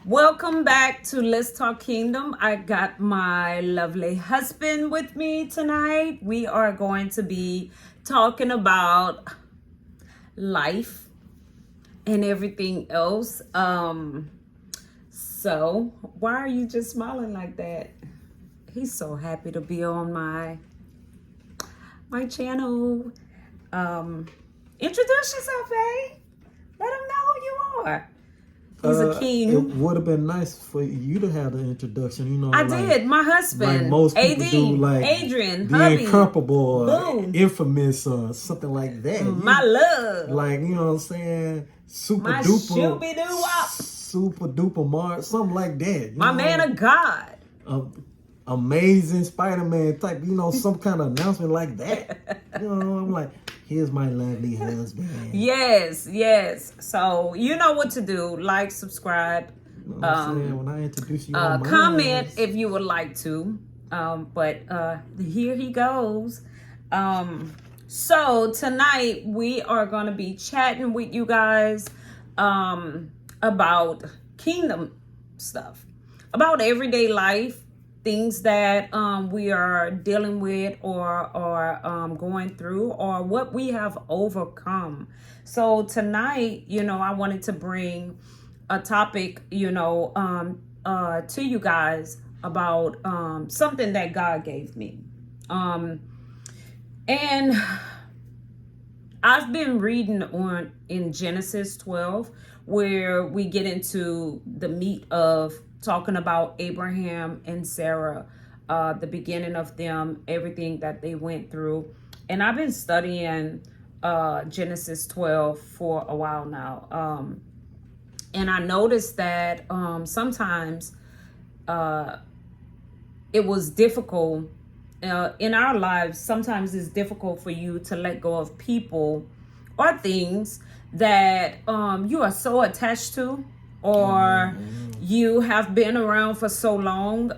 Welcome back to Let's Talk Kingdom. I got my lovely husband with me tonight. We are going to be talking about life and everything else. So why are you just smiling like that? He's so happy to be on my channel. Introduce yourself, eh? Let him know who you are. He's a king. It would have been nice for you to have the introduction, you know. I did. My husband, like most people AD, do, like Adrian, the hubby, incomparable or boom, infamous or something like that. my love, like, you know what I'm saying, super my duper, shooby-doo-wop, super duper Mars, something like that. my man of God, amazing Spider-Man type, you know, some kind of announcement like that. You know, I'm like, here's my lovely husband. Yes. So you know what to do. Like, subscribe. You know what I'm saying? When I introduce you, on comment if you would like to. But here he goes. So tonight we are going to be chatting with you guys about kingdom stuff, about everyday life, things that we are dealing with or going through, or what we have overcome. So tonight, you know, I wanted to bring a topic, you know, to you guys about something that God gave me. And I've been reading in Genesis 12, where we get into the meat of talking about Abraham and Sarah, the beginning of them, everything that they went through. And I've been studying Genesis 12 for a while now. And I noticed that sometimes it was difficult in our lives. Sometimes it's difficult for you to let go of people or things that you are so attached to, or you have been around for so long.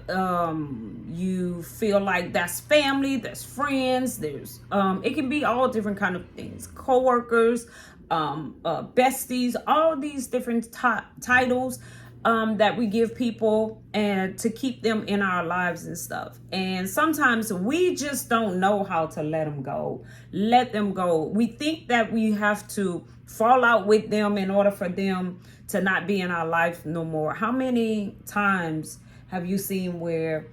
You feel like that's family, that's friends, there's it can be all different kind of things, co-workers, besties, all these different titles that we give people and to keep them in our lives and stuff. And sometimes we just don't know how to let them go. We think that we have to fall out with them in order for them to not be in our life no more. How many times have you seen where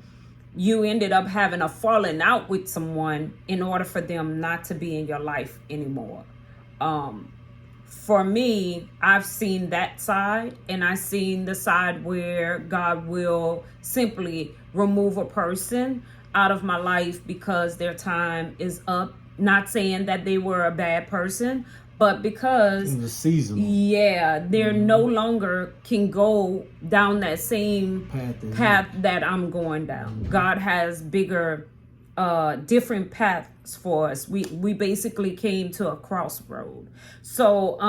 you ended up having a falling out with someone in order for them not to be in your life anymore? For me, I've seen that side, and I've seen the side where God will simply remove a person out of my life because their time is up. Not saying that they were a bad person, but because in the season, they're no longer can go down that same path that I'm going down. God has bigger, different paths for us. We basically came to a crossroad. So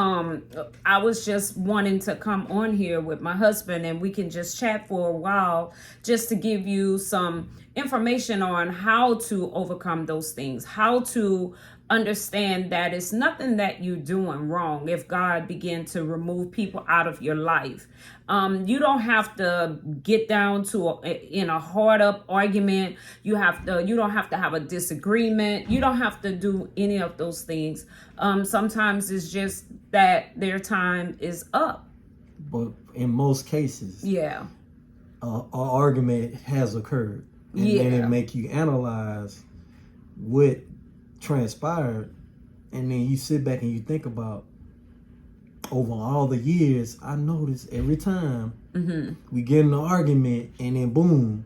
I was just wanting to come on here with my husband, and we can just chat for a while, just to give you some information on how to overcome those things, how to understand that it's nothing that you're doing wrong if God began to remove people out of your life. You don't have to get down to in a hard up argument. You don't have to have a disagreement. You don't have to do any of those things. Sometimes it's just that their time is up. But in most cases, an argument has occurred, and then it make you analyze what transpired, and then you sit back and you think about, over all the years, I noticed every time we get in an argument, and then boom,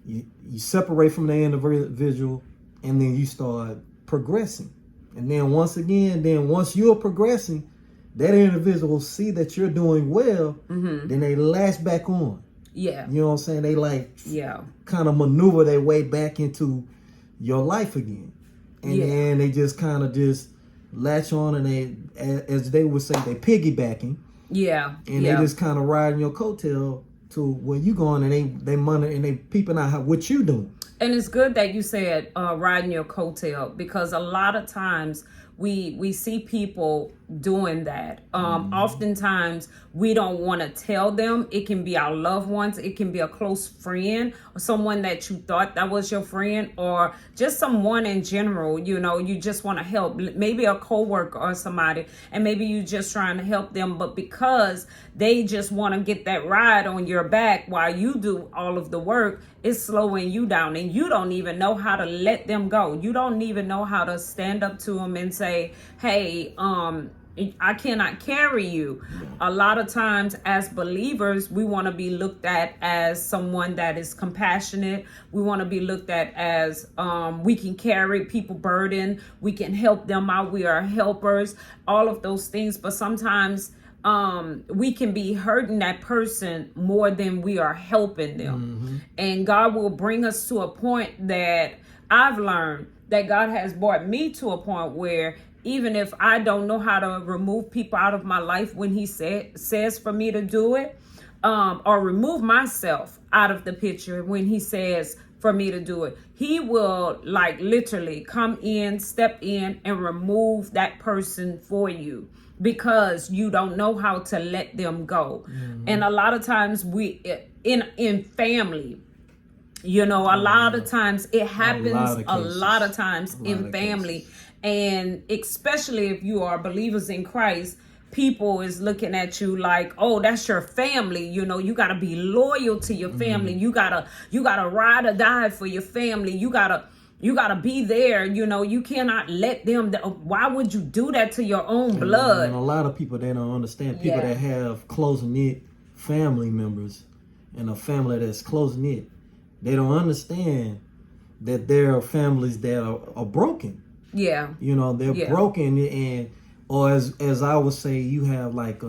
you separate from the individual, and then you start progressing. And then once you're progressing, that individual see that you're doing well, then they latch back on. Yeah. You know what I'm saying? They kind of maneuver their way back into your life again. And then they just kind of just latch on, and they, as they would say, they piggybacking. Yeah. And they just kind of riding your coattail to where you going, and they money, and they peeping out what you doing. And it's good that you said riding your coattail, because a lot of times we see people doing that. Oftentimes we don't want to tell them. It can be our loved ones, it can be a close friend, or someone that you thought that was your friend, or just someone in general. You just want to help, maybe a coworker or somebody, and maybe you just trying to help them, but because they just want to get that ride on your back while you do all of the work, it's slowing you down, and you don't even know how to let them go. You don't even know how to stand up to them and say, hey, I cannot carry you. A lot of times as believers, we want to be looked at as someone that is compassionate. We want to be looked at as we can carry people burden. We can help them out. We are helpers, all of those things. But sometimes we can be hurting that person more than we are helping them. And God will bring us to a point that I've learned that God has brought me to a point where even if I don't know how to remove people out of my life when he says for me to do it, or remove myself out of the picture when he says for me to do it, he will like literally come in, step in and remove that person for you, because you don't know how to let them go. And a lot of times we in family, a lot of times it happens a lot of times in family. And especially if you are believers in Christ, people is looking at you like, oh, that's your family. You got to be loyal to your family. You got to ride or die for your family. You got to be there. You cannot let them. Why would you do that to your own blood? And a lot of people, they don't understand. People that have close-knit family members and a family that's close-knit, they don't understand that there are families that are broken. Yeah. They're broken, or as I would say, you have like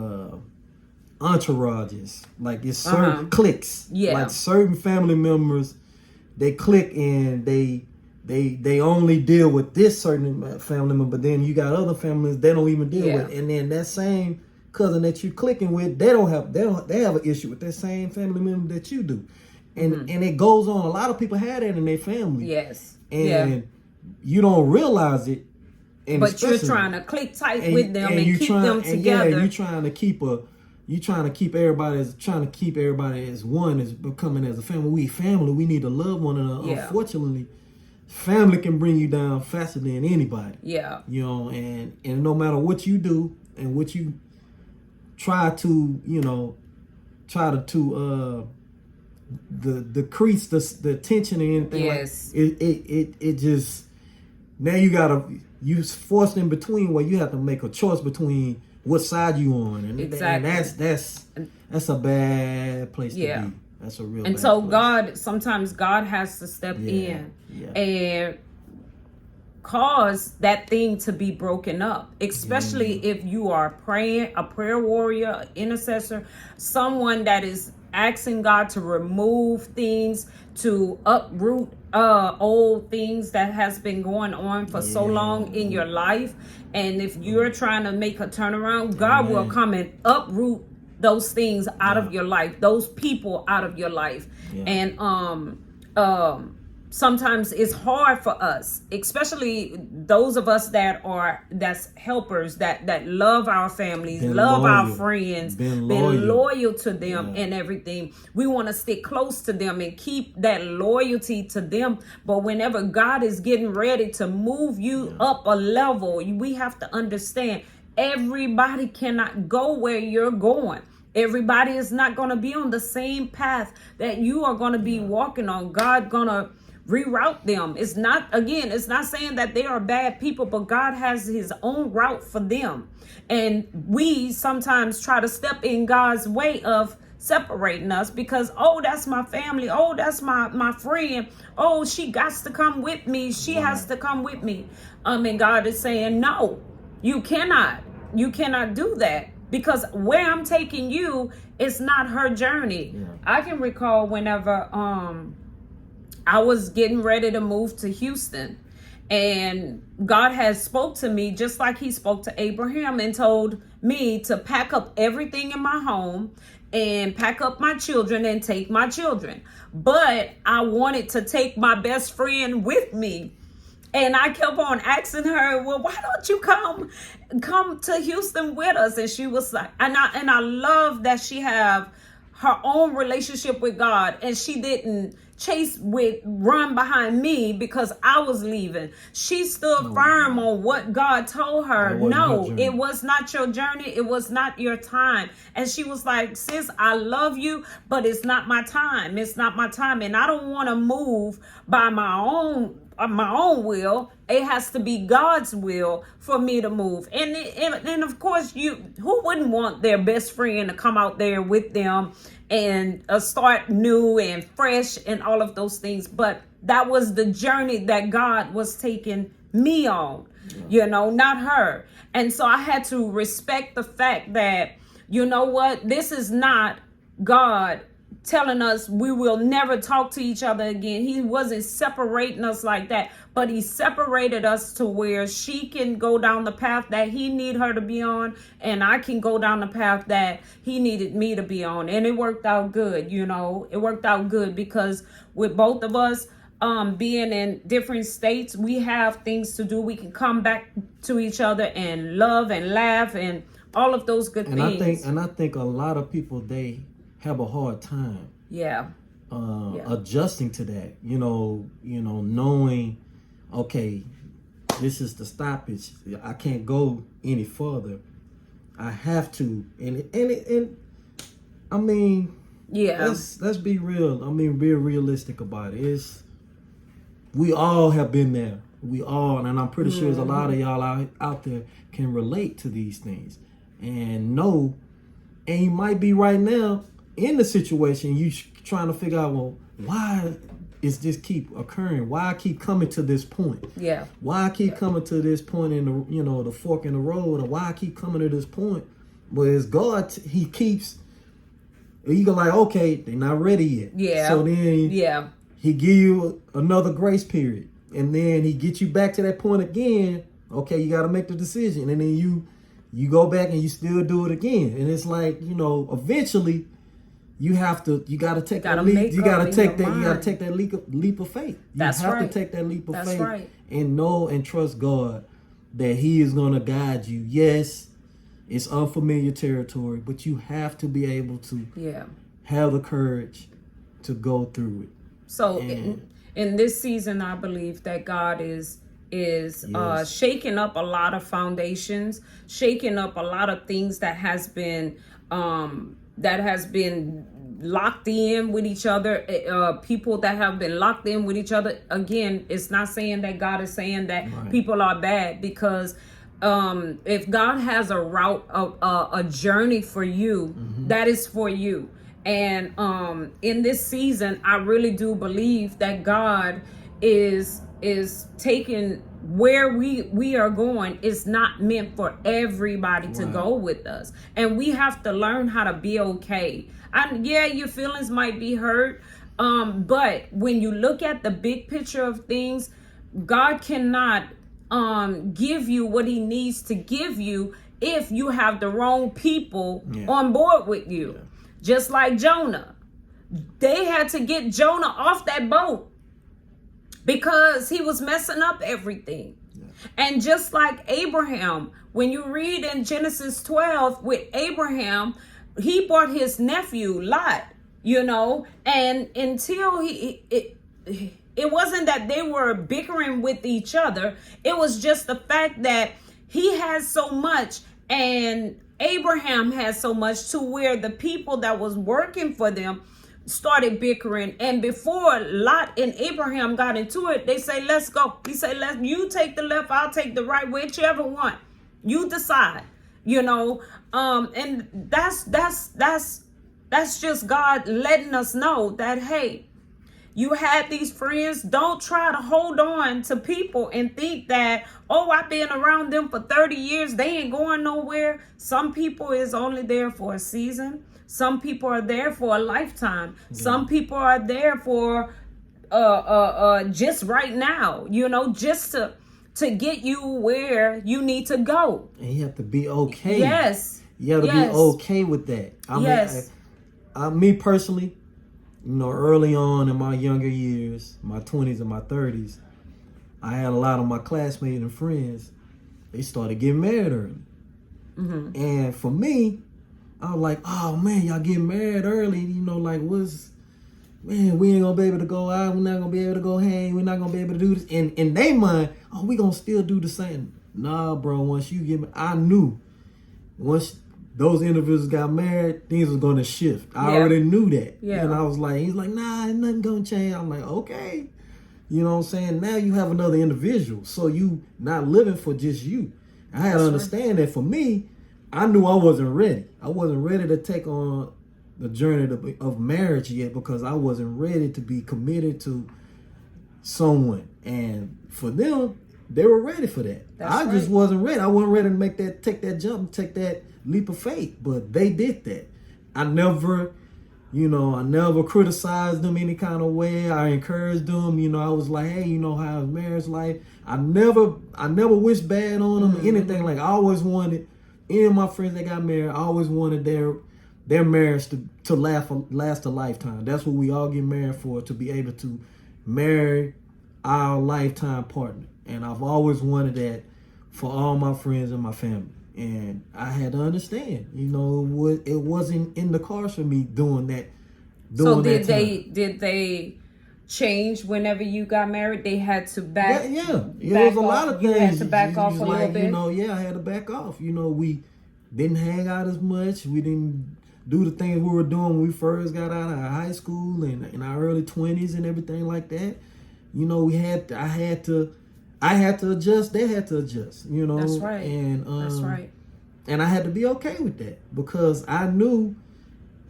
entourages, like it's certain cliques. Like certain family members, they click and they only deal with this certain family member, but then you got other families they don't even deal with, and then that same cousin that you clicking with, they have an issue with that same family member that you do. And it goes on. A lot of people have that in their family. Yes. And you don't realize it. But you're trying to click tight with them and keep them together. You're trying to keep everybody as one, as becoming as a family. We family. We need to love one another. Yeah. Unfortunately, family can bring you down faster than anybody. Yeah. And no matter what you do and what you try to decrease the tension and anything. Yes. It just, now you forced in between where you have to make a choice between what side you on, and exactly. And that's a bad place to be. That's a real. And so place. sometimes God has to step in and cause that thing to be broken up, especially if you are praying, a prayer warrior, intercessor, someone that is asking God to remove things, to uproot old things that has been going on for so long in your life. And if you're trying to make a turnaround, God will come and uproot those things out of your life, those people out of your life. And sometimes it's hard for us, especially those of us that's helpers, that love our families, love our friends, been loyal to them and everything. We want to stick close to them and keep that loyalty to them. But whenever God is getting ready to move you up a level, we have to understand everybody cannot go where you're going. Everybody is not going to be on the same path that you are going to be walking on. God going to reroute them. It's not saying that they are bad people, but God has his own route for them. And we sometimes try to step in God's way of separating us because, oh, that's my family. Oh, that's my friend. Oh, she got to come with me. She has to come with me. And God is saying, no, you cannot do that, because where I'm taking you is not her journey. I can recall whenever, I was getting ready to move to Houston, and God has spoke to me just like he spoke to Abraham and told me to pack up everything in my home and pack up my children and take my children. But I wanted to take my best friend with me. And I kept on asking her, well, why don't you come to Houston with us? And she was like, and I love that she have her own relationship with God, and she didn't run behind me because I was leaving. She stood firm on what God told her. No, it was not your journey. It was not your time. And she was like, sis, I love you, but it's not my time. It's not my time. And I don't want to move by my own will. It has to be God's will for me to move. And of course, who wouldn't want their best friend to come out there with them and start new and fresh and all of those things? But that was the journey that God was taking me on, not her. And so I had to respect the fact that, you know what, this is not God telling us we will never talk to each other again. He wasn't separating us like that, but he separated us to where she can go down the path that he need her to be on, and I can go down the path that he needed me to be on. And it worked out good. It worked out good because with both of us being in different states, we have things to do. We can come back to each other and love and laugh and all of those good things. I think a lot of people, they have a hard time adjusting to that, knowing, okay, this is the stoppage. I can't go any further. I have to. And I mean, let's be real. I mean, be realistic about it. We all have been there. We all, and I'm pretty sure there's a lot of y'all out there can relate to these things and know, and you might be right now in the situation, you trying to figure out, well, why is this keep occurring? Why I keep coming to this point? Yeah. Why I keep coming to this point in the, the fork in the road, or why I keep coming to this point? But it's God, he keeps, you go like, okay, they're not ready yet. Yeah. So then he give you another grace period. And then he get you back to that point again. Okay, you got to make the decision. And then you go back and you still do it again. And it's like, eventually, you got to take that leap. You got to take that leap of faith. You have to take that leap of faith and know and trust God that he is going to guide you. Yes, it's unfamiliar territory, but you have to be able to have the courage to go through it. So in this season, I believe that God is shaking up a lot of foundations, shaking up a lot of things that has been locked in with each other, people that have been locked in with each other. Again, it's not saying that God is saying that people are bad, because if God has a route, a journey for you, that is for you. And in this season, I really do believe that God is taking where we are going. Is not meant for everybody to go with us, and we have to learn how to be okay. And your feelings might be hurt, but when you look at the big picture of things, God cannot give you what he needs to give you if you have the wrong people on board with you. Just like Jonah, they had to get Jonah off that boat because he was messing up everything. And just like Abraham, when you read in Genesis 12 with Abraham, he brought his nephew Lot, and until it wasn't that they were bickering with each other. It was just the fact that he had so much and Abraham had so much, to where the people that was working for them started bickering. And before Lot and Abraham got into it, they say, let's go. He said, you take the left, I'll take the right, whichever one. You decide, and that's just God letting us know that, hey, you had these friends. Don't try to hold on to people and think that, oh, I've been around them for 30 years. They ain't going nowhere. Some people is only there for a season. Some people are there for a lifetime. Some people are there for just right now, just to get you where you need to go. And you have to be okay. Yes. You have to be okay with that. Me personally, early on in my younger years, my 20s and my 30s, I had a lot of my classmates and friends, they started getting married early. Mm-hmm. And for me, I was like, oh man, y'all getting married early. You know, like man, we ain't gonna be able to go out. We're not gonna be able to go hang. We're not gonna be able to do this. And in their mind, oh, we gonna still do the same. Nah, bro, once you get married, I knew once those individuals got married, things was gonna shift. I already knew that. Yeah. And I was like, he's like, nah, ain't nothing gonna change. I'm like, okay. You know what I'm saying? Now you have another individual. So you not living for just you. I had to understand that for me, I knew I wasn't ready. I wasn't ready to take on the journey of marriage yet because I wasn't ready to be committed to someone. And for them, they were ready for that. I just wasn't ready. I wasn't ready to take that jump, take that leap of faith. But they did that. I never criticized them any kind of way. I encouraged them. You know, I was like, hey, you know, how's marriage life? I never wished bad on them or anything. Like, I always wanted, any of my friends that got married, I always wanted their marriage to last a lifetime. That's what we all get married for, to be able to marry our lifetime partner. And I've always wanted that for all my friends and my family. And I had to understand, you know, it wasn't in the cards for me doing that. So did they change whenever you got married? They had to back. Yeah. It was a lot of things. You had to back off a little bit. You know, I had to back off. You know, we didn't hang out as much. We didn't do the things we were doing when we first got out of high school and in our early 20s and everything like that. You know, I had to adjust. They had to adjust. You know, that's right. And that's right. And I had to be okay with that because I knew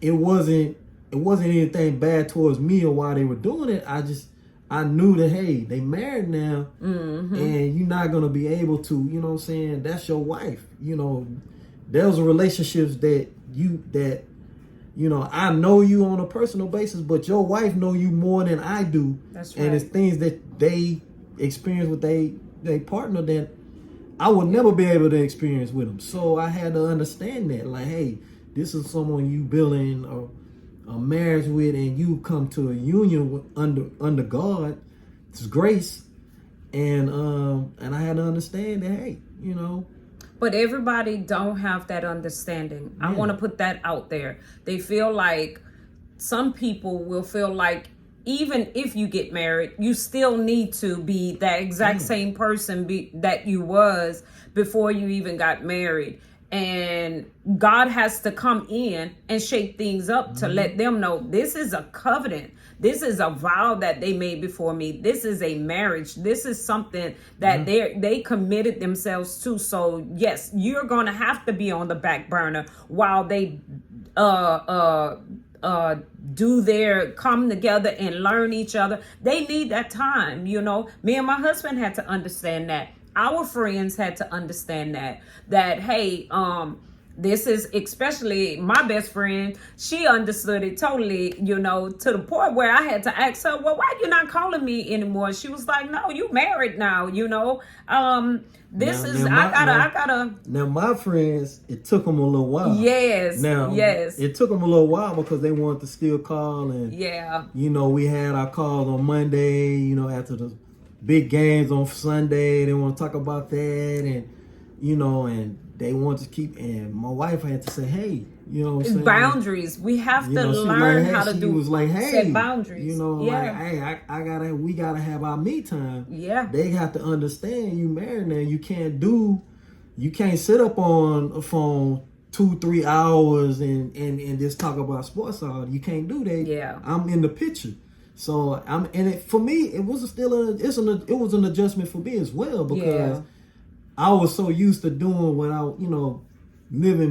it wasn't anything bad towards me or why they were doing it. I knew that, hey, they married now, and you're not gonna be able to. You know what I'm saying? That's your wife. You know, there's relationships that you know, I know you on a personal basis, but your wife know you more than I do. That's right. And it's things that they experience with their partner that I would never be able to experience with them. So I had to understand that, like, hey, this is someone you building a marriage with, and you come to a union with, under God's grace, and I had to understand that, hey, you know. But everybody don't have that understanding. Yeah. I want to put that out there. They feel like, some people will feel like even if you get married, you still need to be that exact same person that you was before you even got married. And God has to come in and shake things up to let them know this is a covenant. This is a vow that they made before me. This is a marriage. This is something that they committed themselves to. So yes, you're going to have to be on the back burner while they do their come together and learn each other. They need that time. You know, me and my husband had to understand that. Our friends had to understand that hey, this is, especially my best friend, she understood it totally, you know, to the point where I had to ask her, well, why you not calling me anymore? She was like, no, you married now, you know. I gotta. Now my friends, it took them a little while. Yes. It took them a little while because they wanted to still call, and you know, we had our calls on Monday, you know, after the big games on Sunday. They want to talk about that, and you know, and they want to keep. And my wife had to say, "Hey, you know, what I'm saying? Boundaries. We have to learn how to do. Was like, hey, set boundaries. You know, like, hey, we gotta have our me time. Yeah, they have to understand you married now. You can't sit up on a phone 2-3 hours and just talk about sports all. You can't do that. Yeah, I'm in the picture. So for me, it was an adjustment for me as well, because I was so used to doing what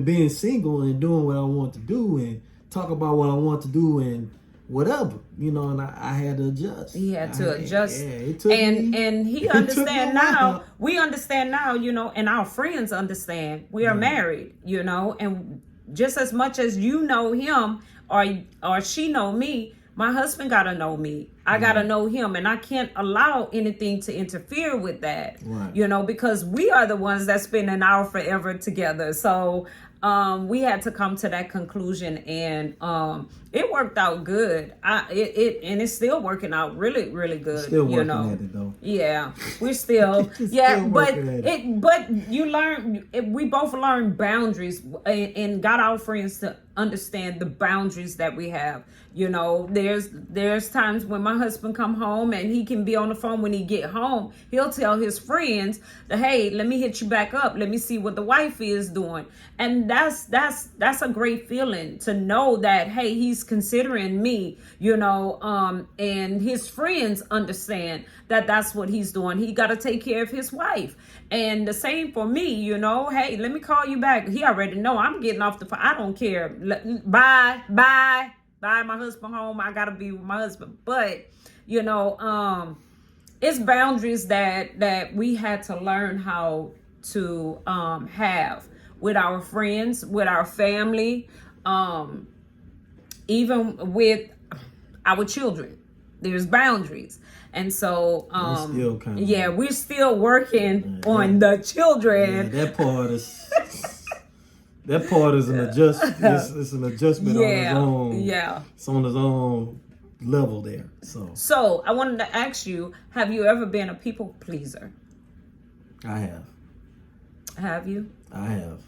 being single and doing what I want to do and talk about what I want to do and whatever, you know, and I had to adjust. He had to adjust. Yeah, it took and he understand now. We understand now, you know, and our friends understand. We are married, you know, and just as much as you know him or she know me, my husband gotta know me. I gotta know him, and I can't allow anything to interfere with that. Right. You know, because we are the ones that spend an hour forever together. So we had to come to that conclusion, and it worked out good. And it's still working out really, really good. Still working at it though. Yeah, we're still but you learn. We both learned boundaries, and got our friends to understand the boundaries that we have. You know, there's times when my husband come home and he can be on the phone. When he get home, he'll tell his friends that, hey, let me hit you back up. Let me see what the wife is doing. And that's a great feeling to know that, hey, he's considering me, you know, and his friends understand that that's what he's doing. He got to take care of his wife. And the same for me, you know, hey, let me call you back. He already know I'm getting off the phone. I don't care. Bye. My husband home. I gotta be with my husband. But you know, it's boundaries that we had to learn how to have with our friends, with our family, even with our children. There's boundaries. And so we're still working on the children. Yeah, that part is an adjustment. It's an adjustment on its own. Yeah. It's on its own level there. So I wanted to ask you, have you ever been a people pleaser? I have. Have you? I have.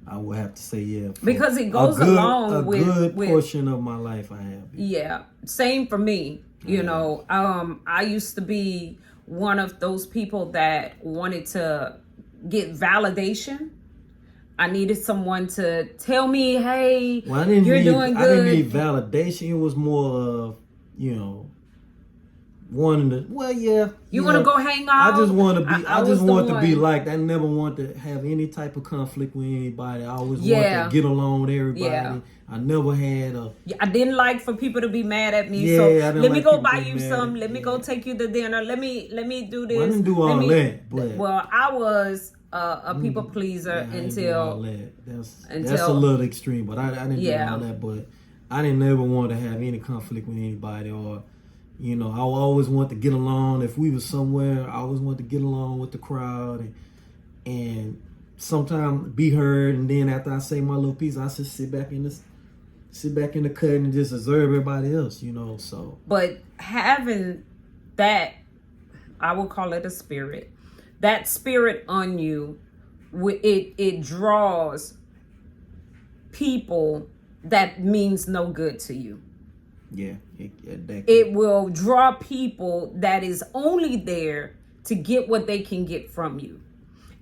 I would have to say yeah. Because it goes along with a good portion of my life I have. Yeah. Same for me. You know, I used to be one of those people that wanted to get validation. I needed someone to tell me, hey, you're doing good. I didn't need validation. It was more of, you know, wanting to, You want to go hang out? I just want to be, I just want to be liked. I never want to have any type of conflict with anybody. I always want to get along with everybody. Yeah. I never had I didn't like for people to be mad at me. So let me go buy you some. Let me go take you to dinner. Let me do this. Well, I didn't do all that. But well, I was a people pleaser until that's a little extreme. But I didn't do all that. But I didn't ever want to have any conflict with anybody, or you know, I always want to get along. If we were somewhere, I always want to get along with the crowd and sometimes be heard. And then after I say my little piece, I just sit back in the cut and just observe everybody else, you know. So, but having that, I would call it a spirit. That spirit on you, it draws people that means no good to you. Yeah, it will draw people that is only there to get what they can get from you.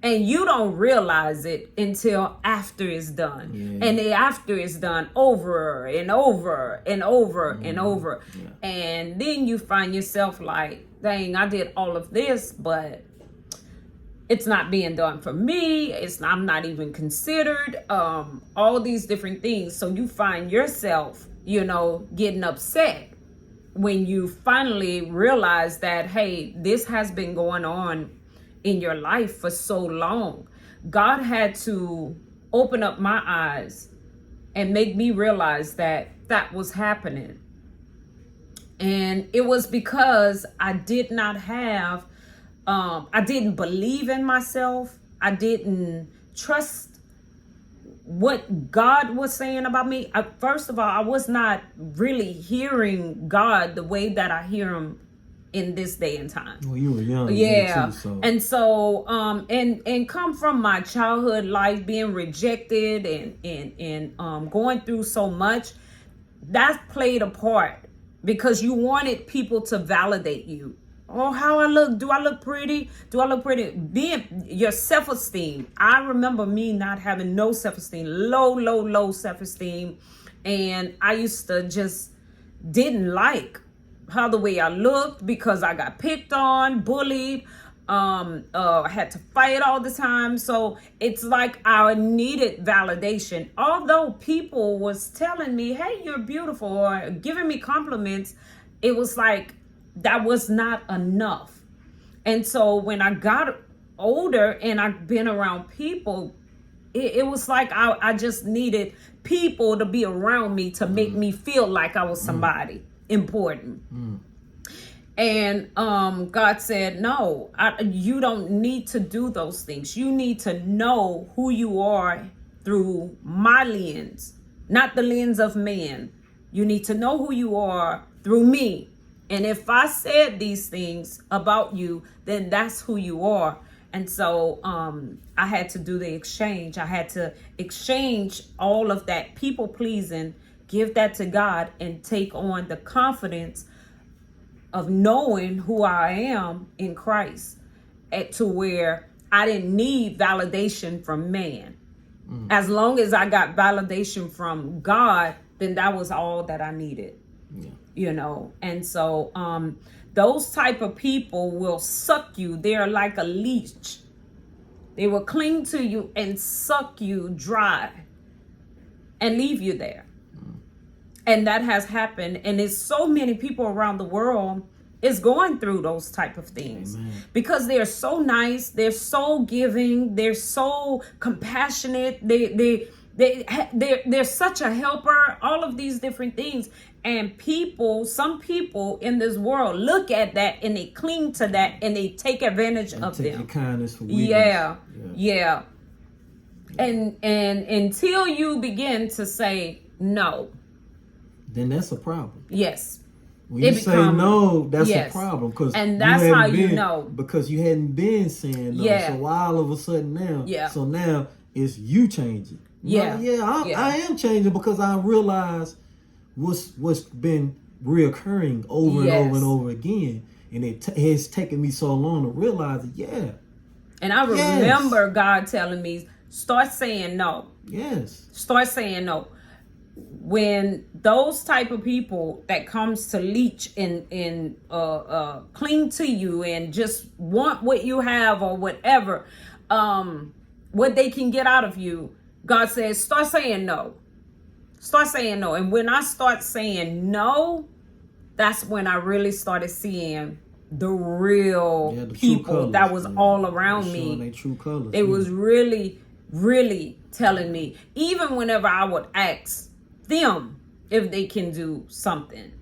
And you don't realize it until after it's done. Yeah. And after it's done over and over and over and over. Yeah. And then you find yourself like, dang, I did all of this, but it's not being done for me. I'm not even considered. All these different things. So you find yourself, you know, getting upset when you finally realize that, hey, this has been going on in your life for so long. God had to open up my eyes and make me realize that was happening. And it was because I did not have, I didn't believe in myself. I didn't trust what God was saying about me. First of all, I was not really hearing God the way that I hear him in this day and time. Well, you were young. Yeah. Too, so. And so, and come from my childhood life being rejected and going through so much, that played a part because you wanted people to validate you. Oh, how I look. Do I look pretty? Do I look pretty? Being your self-esteem. I remember me not having no self-esteem, low self-esteem. And I used to just didn't like how the way I looked because I got picked on, bullied, I had to fight all the time. So it's like I needed validation. Although people was telling me, hey, you're beautiful, or giving me compliments, it was like that was not enough. And so when I got older and I've been around people it was like I just needed people to be around me to make me feel like I was somebody important. And God said, no, you don't need to do those things. You need to know who you are through my lens, not the lens of man. You need to know who you are through me. And if I said these things about you, then that's who you are. And so I had to do the exchange. I had to exchange all of that people pleasing, give that to God, and take on the confidence of knowing who I am in Christ, to where I didn't need validation from man. As long as I got validation from God, then that was all that I needed. You know, and so those type of people will suck you. They're like a leech. They will cling to you and suck you dry and leave you there. And that has happened. And there's so many people around the world is going through those type of things. Amen. Because they're so nice. They're so giving. They're so compassionate. They're such a helper. All of these different things. And some people in this world look at that and they cling to that and they take advantage of them. Your kindness for weakness. Yeah. And until you begin to say no, then that's a problem. Yes. When you say no, that's a problem. And that's how you know. Because you hadn't been saying no. Yeah. So why all of a sudden now? So now it's you changing. I am changing because I realize what's been reoccurring over and over and over again. And it's taken me so long to realize it. And I remember God telling me, start saying no. Yes. Start saying no. When those type of people that comes to leech and cling to you and just want what you have or whatever, what they can get out of you, God says, start saying no. Start saying no. And when I start saying no, that's when I really started seeing the real people colors, that was all around me. Their true colors. They was really, really telling me, even whenever I would ask them if they can do something,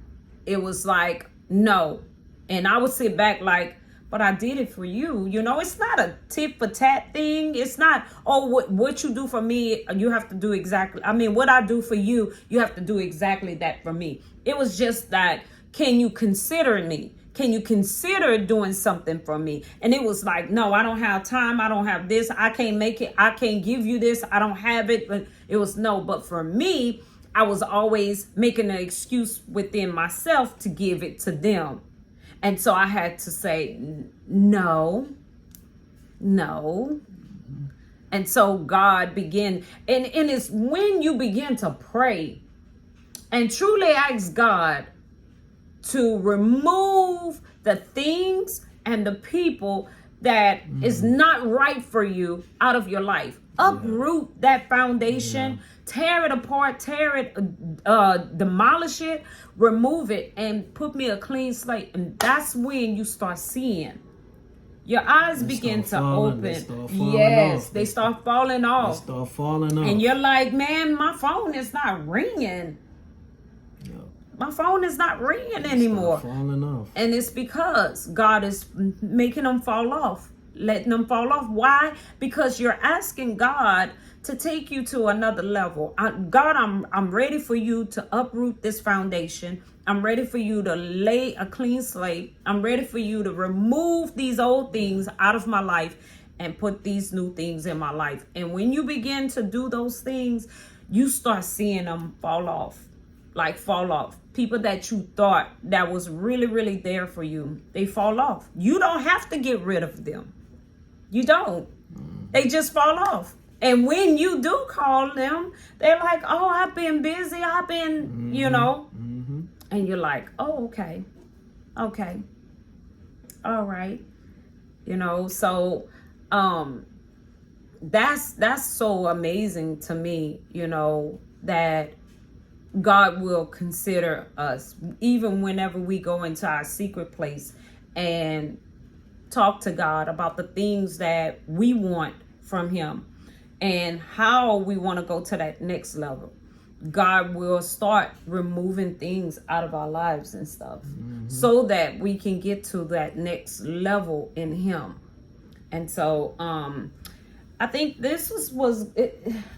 it was like no. And I would sit back like, but I did it for you. You know, it's not a tit for tat thing. It's not, what you do for me, you have to do exactly. I mean, what I do for you, you have to do exactly that for me. It was just that, can you consider me? Can you consider doing something for me? And it was like, no, I don't have time. I don't have this. I can't make it. I can't give you this. I don't have it. But it was no. But for me, I was always making an excuse within myself to give it to them. And so I had to say, no. And so God began, and it's when you begin to pray and truly ask God to remove the things and the people that is not right for you out of your life. Uproot that foundation, tear it apart, demolish it, remove it, and put me a clean slate. And that's when you start seeing. Your eyes begin to open. They start falling off. And you're like, man, my phone is not ringing. My phone is not ringing anymore. Falling off. And it's because God is making them fall off, letting them fall off. Why? Because you're asking God to take you to another level. God, I'm ready for you to uproot this foundation. I'm ready for you to lay a clean slate. I'm ready for you to remove these old things out of my life and put these new things in my life. And when you begin to do those things, you start seeing them fall off. People that you thought that was really, really there for you, they fall off. You don't have to get rid of them. You don't. They just fall off. And when you do call them, they're like, oh, I've been busy. I've been, you know. And you're like, oh, okay. All right. You know, so that's so amazing to me, you know, that God will consider us even whenever we go into our secret place and talk to God about the things that we want from him. and how we want to go to that next level, God will start removing things out of our lives and stuff, so that we can get to that next level in Him. And so I think this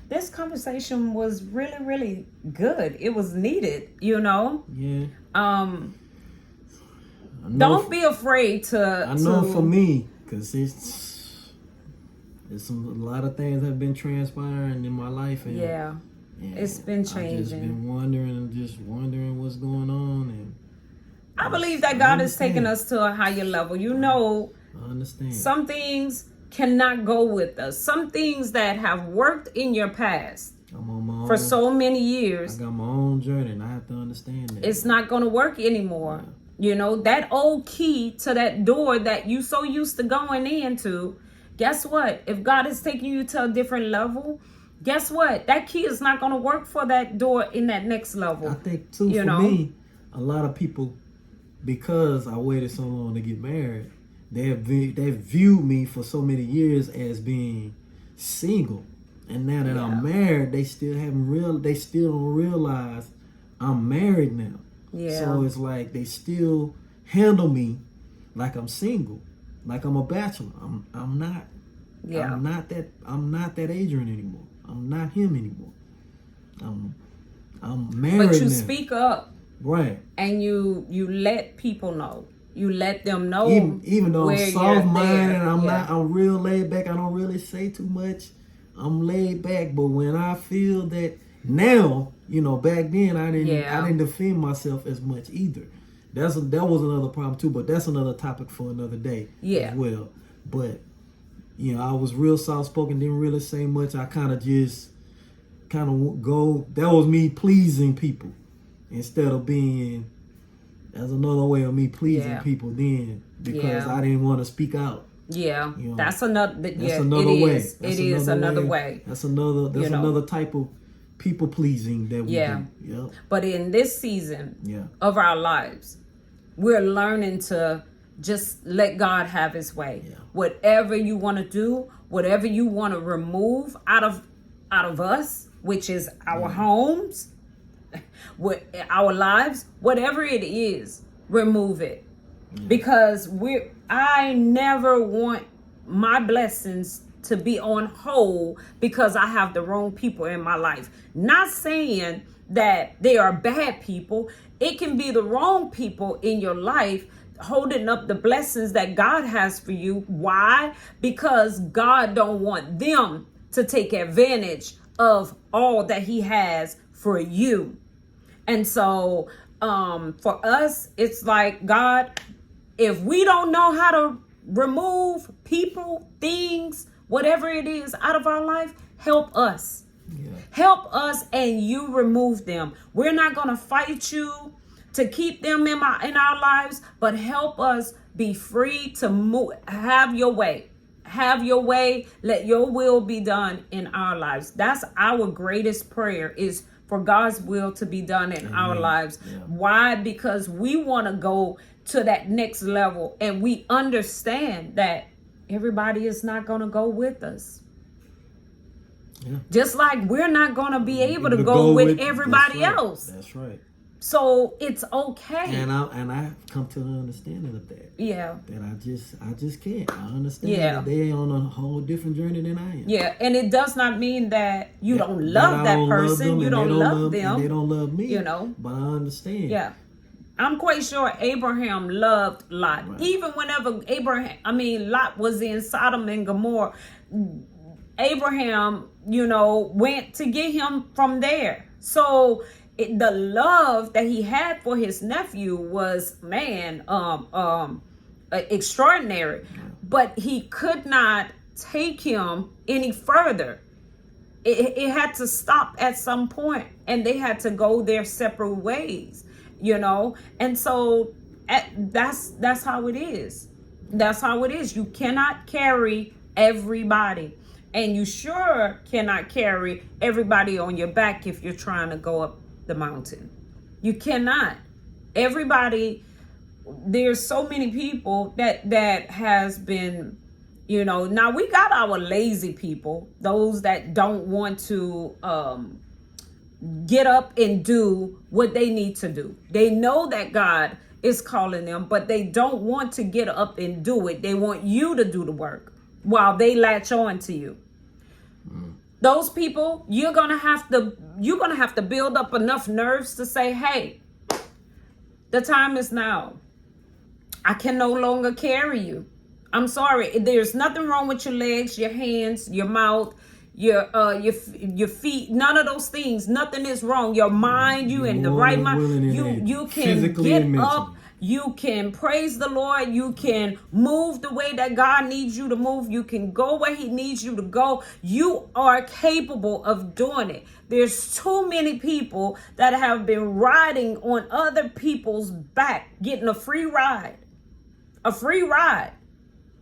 this conversation was really, really good. It was needed, you know. Yeah. Don't be afraid to. I know for me, because a lot of things have been transpiring in my life, and it's been changing. I've just been wondering what's going on, and I believe that God is taking us to a higher level. You know, I understand. Some things cannot go with us. Some things that have worked in your past for so many years. I got my own journey, and I have to understand that it's not going to work anymore. Yeah. You know, that old key to that door that you so used to going into, guess what? If God is taking you to a different level, guess what? That key is not going to work for that door in that next level. I think, too, me, a lot of people, because I waited so long to get married, they've viewed me for so many years as being single. And now that I'm married, they still don't realize I'm married now. Yeah. So it's like they still handle me like I'm single, like I'm a bachelor. I'm not. Yeah. I'm not that Adrian anymore. I'm not him anymore. I'm married. But you now. Speak up, right? And you let people know. You let them know. Even though I'm soft-minded, I'm real laid back. I don't really say too much. I'm laid back, but when I feel that now, you know, back then I didn't defend myself as much either. That was another problem too, but that's another topic for another day as well. But you know, I was real soft-spoken, didn't really say much. I kind of go. That was me pleasing people instead of being. That's another way of me pleasing people then, because I didn't want to speak out. Yeah, you know, that's another way. It is another way. That's another type of people pleasing that we do. Yep. But in this season of our lives, we're learning to just let God have His way. Yeah. Whatever you want to do, whatever you want to remove out of us, which is our homes, with our lives, whatever it is, remove it. Because I never want my blessings to be on hold because I have the wrong people in my life. Not saying that they are bad people. It can be the wrong people in your life holding up the blessings that God has for you. Why? Because God don't want them to take advantage of all that He has for you. And so for us, it's like, God, if we don't know how to remove people, things, whatever it is out of our life, help us. Yeah. Help us, and you remove them. We're not going to fight you to keep them in our lives, but help us be free to move. Have your way. Have your way. Let your will be done in our lives. That's our greatest prayer, is for God's will to be done in our lives. Yeah. Why? Because we want to go to that next level, and we understand that everybody is not going to go with us. Yeah. Just like we're not going to be able to go with everybody else. That's right. So it's okay. And I come to the understanding of that. Yeah. That I just can't. I understand that they're on a whole different journey than I am. Yeah, and it does not mean that you don't love that person. You don't love them. And they don't love me. You know. But I understand. Yeah. I'm quite sure Abraham loved Lot. Right. Even whenever Lot was in Sodom and Gomorrah, Abraham, went to get him from there. So the love that he had for his nephew was, extraordinary. But he could not take him any further. It had to stop at some point, and they had to go their separate ways. And so that's how it is. That's how it is. You cannot carry everybody, and you sure cannot carry everybody on your back if you're trying to go up the mountain. You cannot. Everybody, there's so many people that has been, You know, now we got our lazy people, those that don't want to get up and do what they need to do. They know that God is calling them, but they don't want to get up and do it. They want you to do the work while they latch on to you. Those people, you're gonna have to build up enough nerves to say, hey, the time is now. I can no longer carry you. I'm sorry. There's nothing wrong with your legs, your hands, your mouth, your feet. None of those things. Nothing is wrong. Your mind, you in the right mind. You can get up. You can praise the Lord. You can move the way that God needs you to move. You can go where he needs you to go. You are capable of doing it. There's too many people that have been riding on other people's back, getting a free ride. A free ride.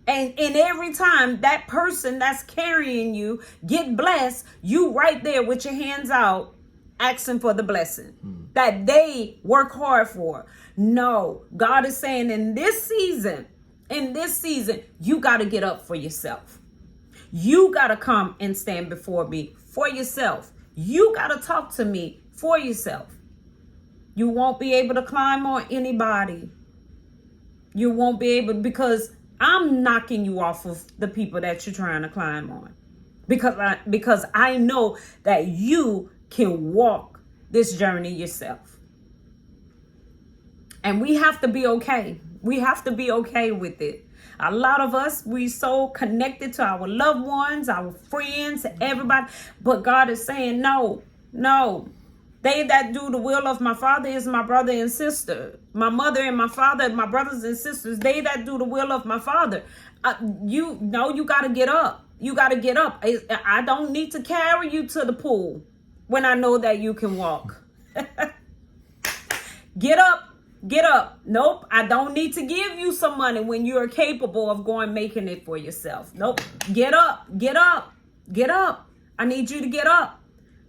And every time that person that's carrying you get blessed, you right there with your hands out asking for the blessing that they work hard for. No, God is saying in this season, you got to get up for yourself. You got to come and stand before me for yourself. You got to talk to me for yourself. You won't be able to climb on anybody. You won't be able, because I'm knocking you off of the people that you're trying to climb on. Because I know that you can walk this journey yourself. And we have to be okay. We have to be okay with it. A lot of us, we so connected to our loved ones, our friends, everybody. But God is saying, no. They that do the will of my Father is my brother and sister. My mother and my father, my brothers and sisters, they that do the will of my Father. You got to get up. You got to get up. I don't need to carry you to the pool when I know that you can walk. Get up. Get up. Nope. I don't need to give you some money when you're capable of making it for yourself. Nope. Get up. Get up. Get up. I need you to get up.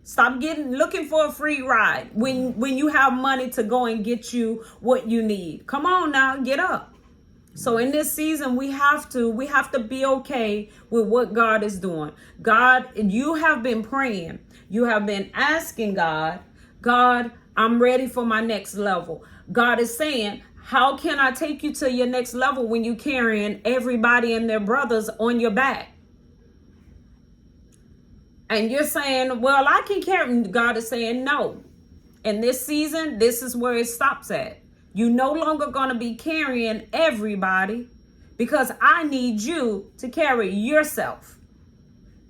Stop looking for a free ride when you have money to go and get you what you need. Come on now, get up. So in this season, we have to be okay with what God is doing. God, you have been praying. You have been asking God, I'm ready for my next level. God is saying, how can I take you to your next level when you're carrying everybody and their brothers on your back? And you're saying, well, I can carry. God is saying, no. In this season, this is where it stops at. You're no longer going to be carrying everybody, because I need you to carry yourself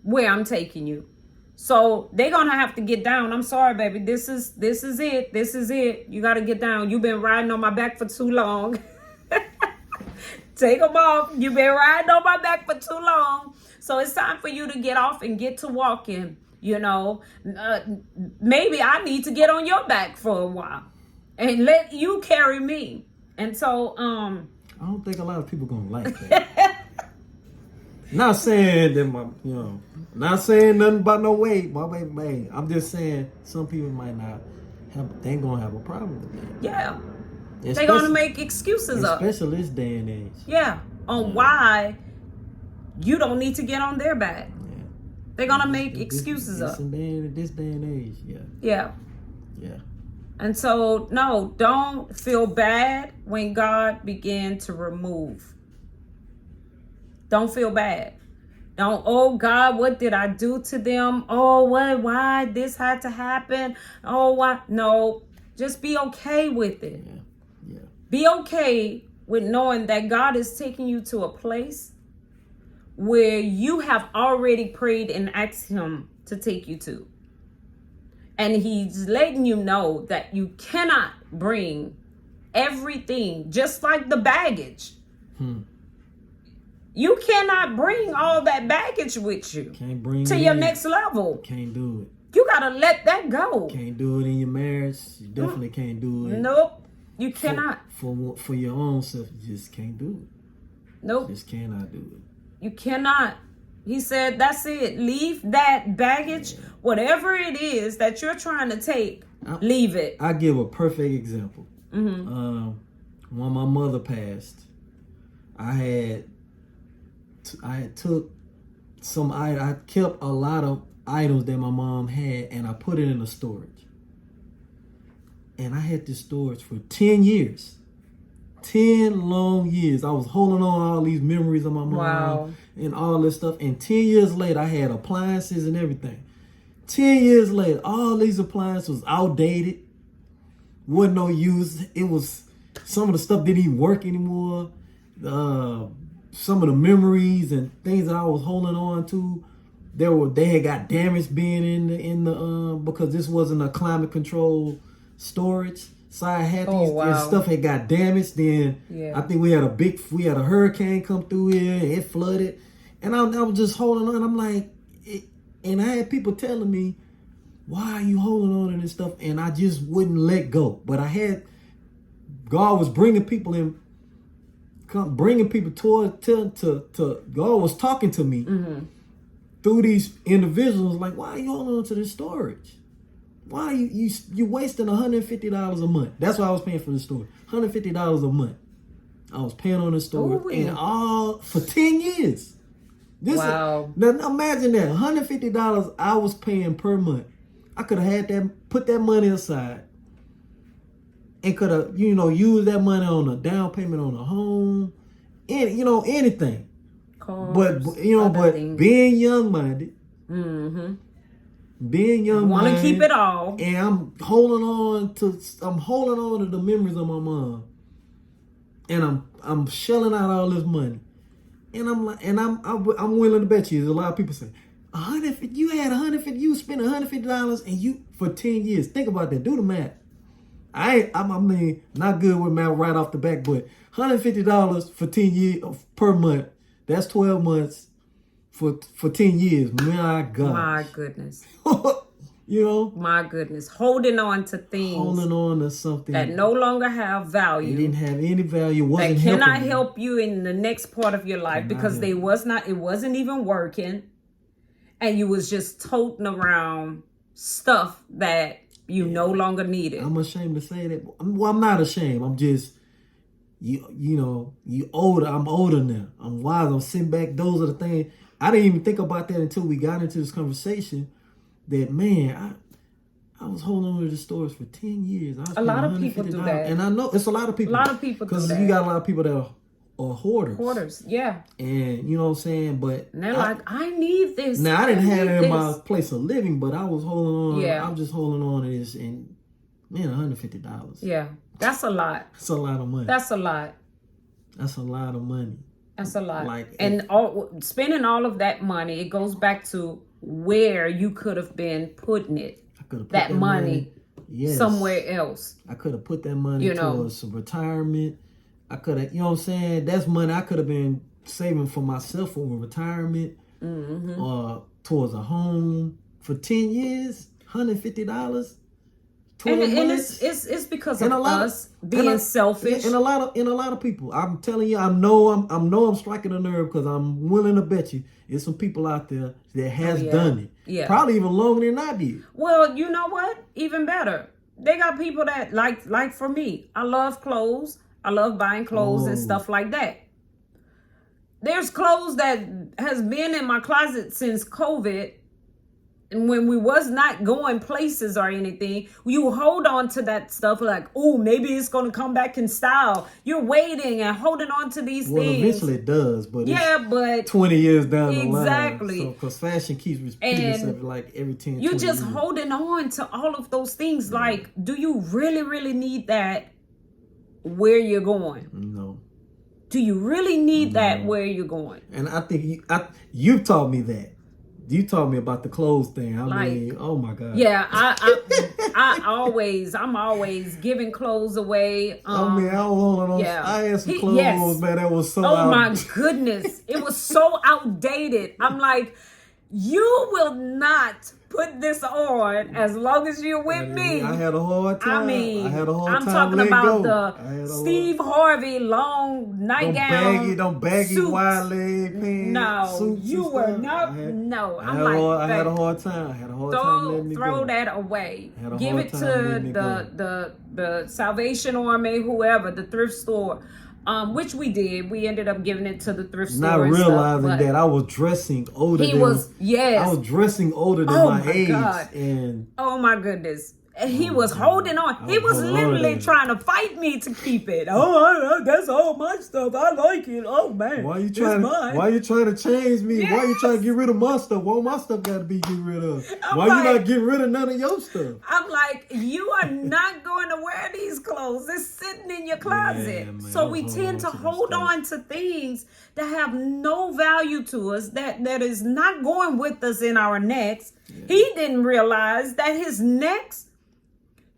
where I'm taking you. So they're going to have to get down. I'm sorry, baby. This is it. This is it. You got to get down. You've been riding on my back for too long. Take them off. You've been riding on my back for too long. So it's time for you to get off and get to walking. You know, maybe I need to get on your back for a while and let you carry me. And so, I don't think a lot of people gonna like that. Not saying that not saying nothing about no weight, my baby. I'm just saying some people might not they ain't gonna have a problem with that. Yeah. They're gonna make excuses up. Especially this day and age. Yeah. On why you don't need to get on their back. Yeah. They're going to make excuses up. This day and age, yeah. Yeah. Yeah. And so, no, don't feel bad when God began to remove. Don't feel bad. Don't, oh, God, what did I do to them? Oh, why this had to happen? Oh, why? No, just be okay with it. Yeah. Be okay with knowing that God is taking you to a place where you have already prayed and asked him to take you to. And he's letting you know that you cannot bring everything, just like the baggage. You cannot bring all that baggage with you to your next level. Can't do it. You got to let that go. Can't do it in your marriage. You definitely can't do it. Nope. You cannot. For your own self, you just can't do it. Nope. Just cannot do it. You cannot. He said, that's it. Leave that baggage, whatever it is that you're trying to take, leave it. I give a perfect example. When my mother passed, I had took some. I kept a lot of items that my mom had, and I put it in the storage. And I had this storage for 10 years. 10 long years. I was holding on to all these memories of my mom and all this stuff. And 10 years later, I had appliances and everything. 10 years later, all these appliances was outdated. Wasn't no use. It was, some of the stuff didn't even work anymore. Some of the memories and things that I was holding on to, they had got damaged being in the because this wasn't a climate control storage. So I had these stuff had got damaged. Then I think we had a hurricane come through here and it flooded. And I was just holding on. I'm like, and I had people telling me, why are you holding on to this stuff? And I just wouldn't let go. But God was bringing people in, bringing people to God was talking to me through these individuals. Like, why are you holding on to this storage? Why are you wasting $150 a month? That's what I was paying for the storage. $150 a month. I was paying on the storage, and all for 10 years. Now imagine that $150 I was paying per month. I could have had that, put that money aside, and could have used that money on a down payment on a home, and anything. Cars, but being young minded. Being young, want to keep it all, and I'm holding on to the memories of my mom, and I'm shelling out all this money, and I'm willing to bet you. There's a lot of people say, you had $150, you spent $150, and you for 10 years. Think about that. Do the math. I mean, not good with math right off the back, but $150 for 10 years per month. That's 12 months. For 10 years, my God. My goodness. My goodness. Holding on to things. Holding on to something. That no longer have value. It didn't have any value. That cannot help you in the next part of your life because it wasn't even working. And you was just toting around stuff that you no longer needed. I'm ashamed to say that. Well, I'm not ashamed. I'm just, you older. I'm older now. I'm wise. I'm sitting back. Those are the things. I didn't even think about that until we got into this conversation. That, man, I was holding on to the stores for 10 years. A lot of people do that. And I know it's a lot of people. A lot of people do that. Because you got a lot of people that are hoarders. Hoarders, yeah. And you know what I'm saying? But and they're like, I need this. Now, I didn't have it in my place of living, but I was holding on. Yeah. I'm just holding on to this. And, man, $150. Yeah, that's a lot. That's a lot of money. That's a lot. That's a lot of money. That's a lot. Spending all of that money, it goes back to where you could have been putting it. I could have put that money somewhere else. I could have put that money towards some retirement. I could have, what I'm saying? That's money I could have been saving for myself for retirement or towards a home. For 10 years, $150. And it's because of us being selfish. And a lot of people. I'm telling you, I know I'm striking a nerve because I'm willing to bet you there's some people out there that has done it. Yeah. Probably even longer than I did. Well, you know what? Even better. They got people that like for me. I love clothes. I love buying clothes and stuff like that. There's clothes that has been in my closet since COVID. And when we was not going places or anything, you hold on to that stuff like, oh, maybe it's going to come back in style. You're waiting and holding on to these things. Well, eventually it does, but but 20 years down the line. Exactly. Because fashion keeps repeating itself like every 10 You're just years. holding on to all of those things. Yeah. Like, do you really, really need that where you're going? No. Do you really need that where you're going? And I think you taught me that. You taught me about the clothes thing. I mean, oh my God. Yeah, I'm always giving clothes away. I was holding on. Yeah. I had some clothes, man, that was so my goodness. It was so outdated. I'm like, you will not put this on as long as you're with me. I had a hard time. I'm talking about the Steve Harvey long nightgown. Don't baggy wide leg pants. No, you were not. I had a hard time. Throw that away. Give it to the Salvation Army, whoever, the thrift store. which we did. We ended up giving it to the thrift store. Not realizing that I was dressing older. I was dressing older than my age. God. And oh my goodness. And he was holding on. He was literally trying to fight me to keep it. Oh, that's all my stuff. I like it. Oh man, why you trying to change me? Yes. Why you trying to get rid of my stuff? Why my stuff got to be get rid of? Why you not getting rid of none of your stuff? I'm like, you are not going to wear these clothes. It's sitting in your closet. Man, so we tend to hold on to things that have no value to us, that is not going with us in our next. Yeah. He didn't realize that his next,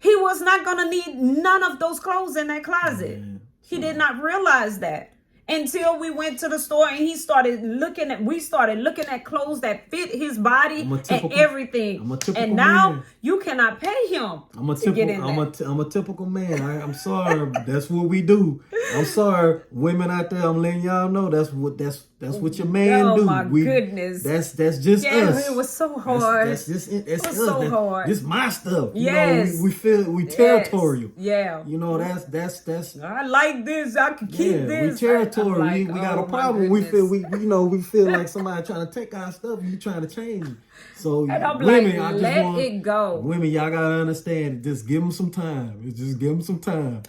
he was not going to need none of those clothes in that closet. He did not realize that until we went to the store and we started looking at clothes that fit his body and everything. And now man. You cannot pay him to get in there. I'm a typical man. I'm sorry. That's what we do. I'm sorry. Women out there, I'm letting y'all know that's what your man do. Oh my goodness. That's just us. It was so hard. That's us. So hard. This my stuff. Yes. You know, we territorial. Yeah. You know, that's I like this. I can keep this. We territorial. Like, we got a problem. We feel like somebody trying to take our stuff and you trying to change it. So and I'm women, like, let it go. Women, y'all gotta understand. Just give him some time. Just give him some time.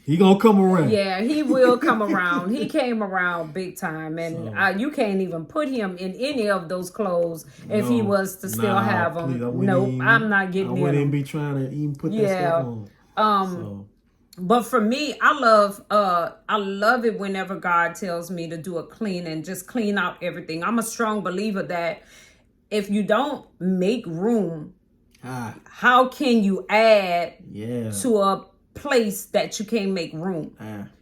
He gonna come around. Yeah, he will come around. He came around big time, and you can't even put him in any of those clothes if he was to still have them. I'm not getting in. I wouldn't be trying to even put that stuff on. But for me, I love it whenever God tells me to do a clean and just clean out everything. I'm a strong believer that if you don't make room, how can you add to a place that you can't make room?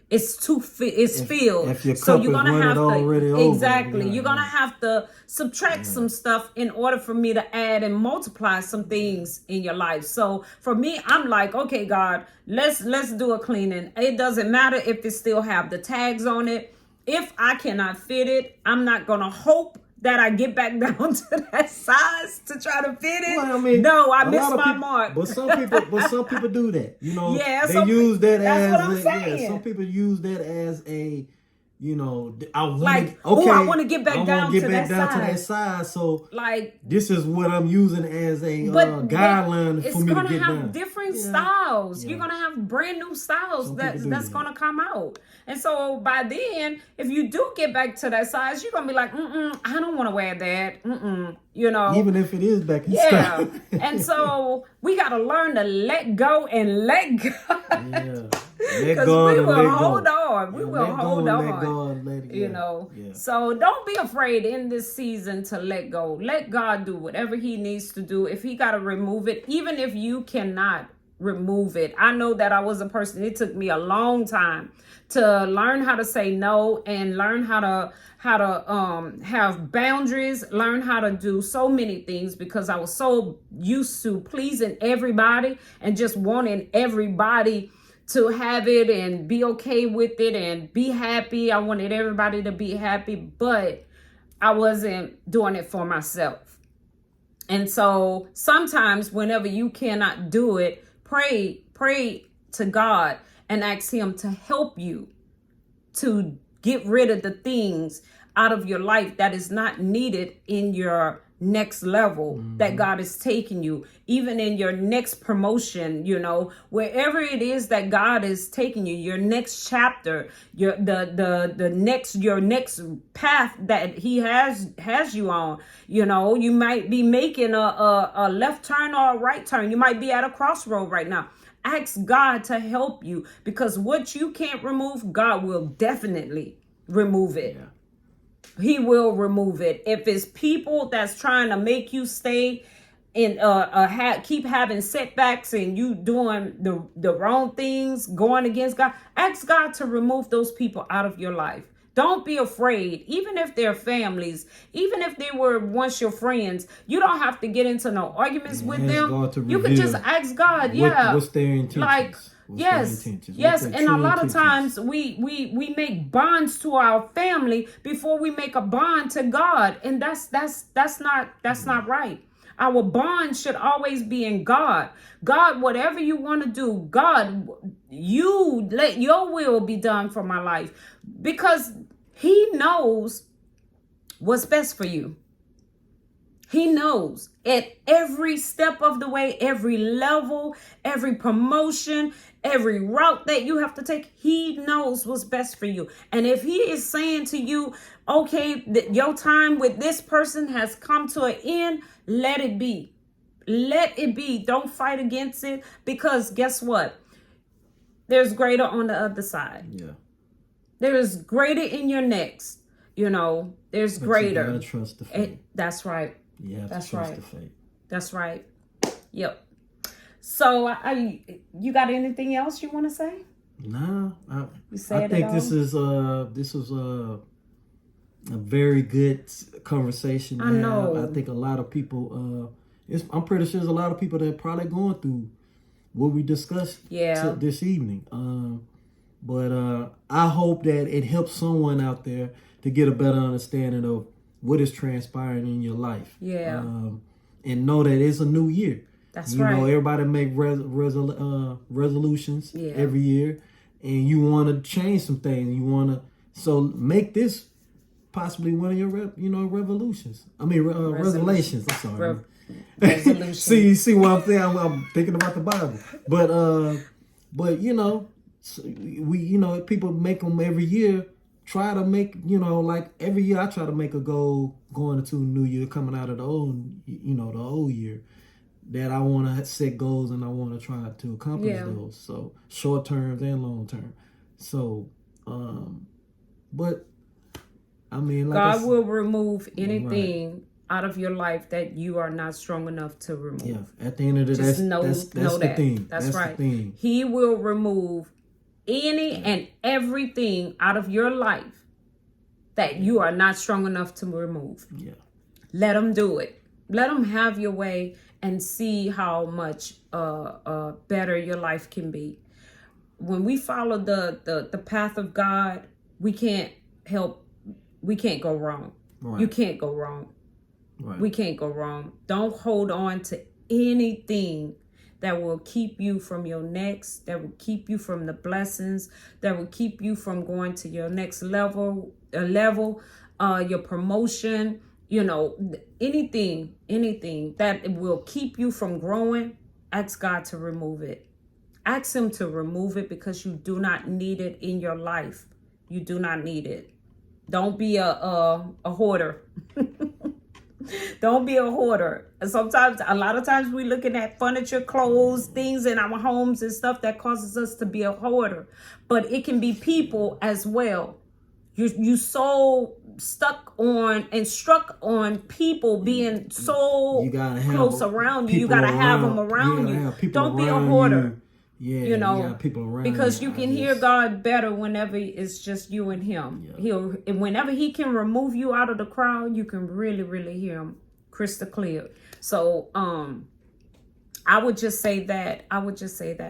It's filled. So you're gonna have to exactly. You're gonna have to subtract some stuff in order for me to add and multiply some things in your life. So for me, I'm like, okay, God, let's do a cleaning. It doesn't matter if it still have the tags on it. If I cannot fit it, I'm not gonna hope that I get back down to that size to try to fit it. Well, I mean, no, I missed my mark. But some people do that. You know, they use that as some people use that as a, you know, I want to get back down to that size. So like this is what I'm using as a guideline for me to get down. It's gonna have different styles. You're gonna have brand new styles that's gonna come out. And so by then, if you do get back to that size, you're gonna be like, I don't want to wear that. You know, even if it is back in style. And so we gotta learn to let go and let go. Because we will hold on. We will hold on. You know. Yeah. So don't be afraid in this season to let go. Let God do whatever he needs to do. If he got to remove it, even if you cannot remove it. I know that I was a person, it took me a long time to learn how to say no and learn how to have boundaries, learn how to do so many things because I was so used to pleasing everybody and just wanting everybody to have it and be okay with it and be happy. I wanted everybody to be happy, but I wasn't doing it for myself. And so sometimes whenever you cannot do it, pray to God and ask him to help you to get rid of the things out of your life that is not needed in your next level that God is taking you, even in your next promotion, you know, wherever it is that God is taking you, your next chapter, your next path that he has you on. You know, you might be making a left turn or a right turn. You might be at a crossroad right now. Ask God to help you, because what you can't remove, God will definitely remove it. Yeah. He will remove it. If it's people that's trying to make you stay in keep having setbacks and you doing the wrong things, going against God, ask God to remove those people out of your life. Don't be afraid, even if they're families, even if they were once your friends. You don't have to get into no arguments with them. You can just ask God, what's their intentions? Like, yes. And a lot of times we make bonds to our family before we make a bond to God, and that's not right. Our bond should always be in God. God, whatever you want to do, God, you let your will be done for my life, because he knows what's best for you. He knows at every step of the way, every level, every promotion, every route that you have to take, he knows what's best for you. And if he is saying to you, okay, your time with this person has come to an end, let it be. Let it be. Don't fight against it, because guess what? There's greater on the other side. Yeah. There is greater in your next. There's greater. You gotta trust the fate. That's right. You have to trust the fate. That's right. Yep. So, you got anything else you want to say? No, I think this is a very good conversation. I know. I think a lot of people. I'm pretty sure there's a lot of people that are probably going through what we discussed this evening. But I hope that it helps someone out there to get a better understanding of what is transpiring in your life. Yeah. And know that it's a new year. That's right. Everybody make resolutions every year, and you want to change some things. So make this possibly one of your revolutions. Revelations. I'm sorry. see what I'm saying? I'm thinking about the Bible, but we people make them every year. Try to make like every year I try to make a goal going into a new year, coming out of the old year, that I want to set goals and I want to try to accomplish those. So short term and long term. So, but I mean, like God will remove anything out of your life that you are not strong enough to remove. Yeah. At the end of the day, that's the thing. That's right. The thing. He will remove any and everything out of your life that you are not strong enough to remove. Yeah. Let him do it. Let him have your way and see how much better your life can be. When we follow the path of God, we can't go wrong. Right. You can't go wrong. Right. We can't go wrong. Don't hold on to anything that will keep you from your next, that will keep you from the blessings, that will keep you from going to your next level, your promotion, anything that will keep you from growing. Ask God to remove it. Ask him to remove it, because you do not need it in your life. You do not need it. Don't be a hoarder. Don't be a hoarder. A lot of times we're looking at furniture, clothes, things in our homes and stuff that causes us to be a hoarder. But it can be people as well. You so struck on people being so close around you. You gotta have them around you. Don't be a hoarder. You got people around because you can hear God better whenever it's just you and him. Yeah. Whenever he can remove you out of the crowd, you can really, really hear him crystal clear. So I would just say that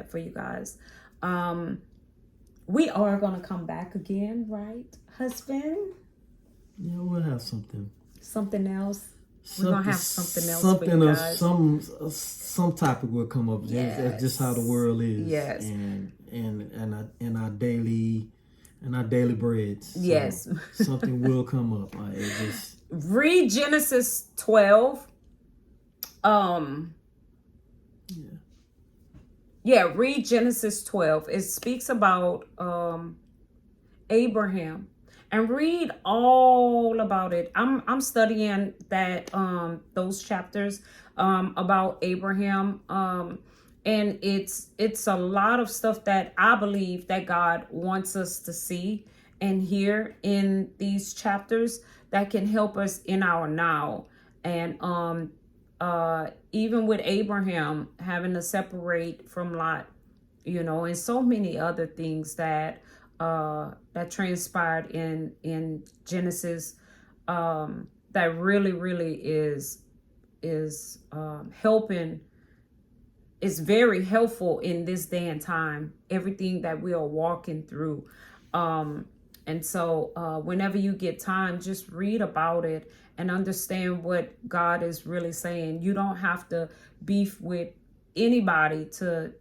for you guys. We are gonna come back again, right, husband? Yeah, we'll have something else. We're gonna have something else for you guys. Some topic will come up. Yes. That's just how the world is. Yes. And our daily bread. So yes. Something will come up. Read Genesis 12. Read Genesis 12. It speaks about Abraham. And read all about it. I'm studying that those chapters about Abraham, and it's a lot of stuff that I believe that God wants us to see and hear in these chapters that can help us in our now. And even with Abraham having to separate from Lot, and so many other things that transpired in Genesis, that really is helping. It's very helpful in this day and time, everything that we are walking through. And so whenever you get time, just read about it and understand what God is really saying. You don't have to beef with anybody to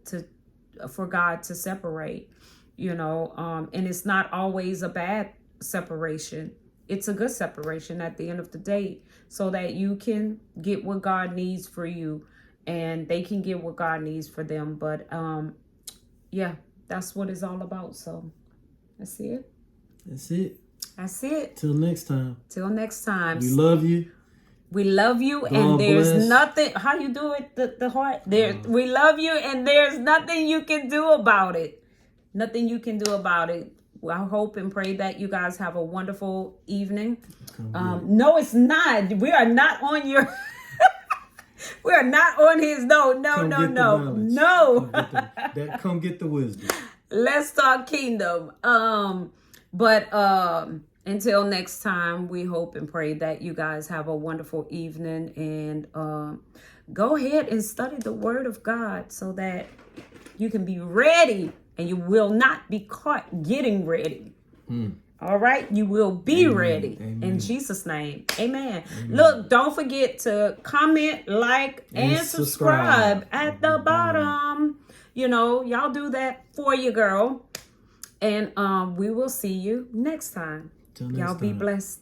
for God to separate, you know, and it's not always a bad separation. It's a good separation at the end of the day, so that you can get what God needs for you and they can get what God needs for them. But yeah, that's what it's all about. So that's it. That's it. That's it. Till next time. Till next time. We love you. We love you, God and there's bless. nothing. How you do it? The heart. There. We love you, and there's nothing you can do about it. Nothing you can do about it. Well, I hope and pray that you guys have a wonderful evening. No, it's not. We are not on your. We are not on his. No. Come get the wisdom. Let's talk kingdom. But until next time, we hope and pray that you guys have a wonderful evening, and go ahead and study the Word of God so that you can be ready and you will not be caught getting ready. All right, you will be ready. Amen. In Jesus' name. Amen. Look, don't forget to comment, like, and subscribe at the bottom. You know, y'all do that for you, girl. And we will see you next time. Y'all be blessed.